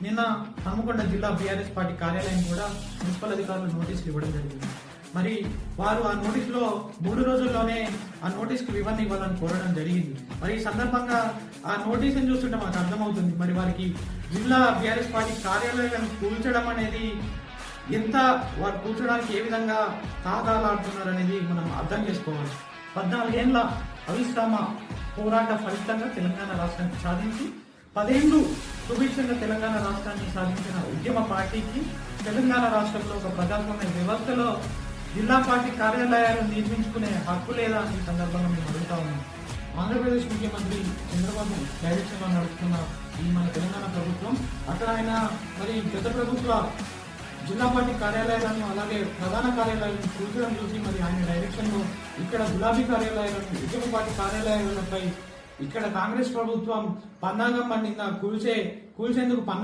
నిన్న హనుమకొండ జిల్లా BRS party కార్యాలయం కూడా మున్సిపల్ అధికారులు నోటీసులు ఇవ్వడం జరిగింది. మరి వారు ఆ నోటీసులో 3 రోజుల్లోనే ఆ నోటీసుకు వివరణ ఇవ్వాలని కోరడం జరిగింది. మరి ఈ సందర్భంగా ఆ నోటీసును చూస్తుంటే మాకు అర్థమవుతుంది మరి వారికి జిల్లా బీఆర్ఎస్ పార్టీ కార్యాలయాలను కూల్చడం అనేది ఎంత వారు కూర్చోడానికి ఏ విధంగా తాహతాలాడుతున్నారు అనేది మనం అర్థం చేసుకోవాలి. 14 ఏళ్ల అవిశ్రామ పోరాట ఫలితంగా తెలంగాణ రాష్ట్రాన్ని సాధించి 10 ఏళ్లు సుభిక్షంగా తెలంగాణ రాష్ట్రాన్ని సాధించిన ఉద్యమ పార్టీకి తెలంగాణ రాష్ట్రంలో ఒక ప్రజాస్వామ్య వ్యవస్థలో జిల్లా పార్టీ కార్యాలయాలు నిర్మించుకునే హక్కు లేదా ఈ సందర్భంగా మేము అడుగుతా ఉన్నాం. ఆంధ్రప్రదేశ్ ముఖ్యమంత్రి చంద్రబాబు డైరెక్షన్ లో నడుస్తున్న ఈ మన తెలంగాణ ప్రభుత్వం అక్కడ ఆయన మరి గత ప్రభుత్వ జిల్లా పార్టీ కార్యాలయాలను అలాగే ప్రధాన కార్యాలయాలను కూల్చడం చూసి మరి ఆయన డైరెక్షన్ లో ఇక్కడ గులాబీ కార్యాలయాలను ఉద్యమ పార్టీ కార్యాలయాలపై ఇక్కడ కాంగ్రెస్ ప్రభుత్వం పన్నాగం పండిందా కూల్చేందుకు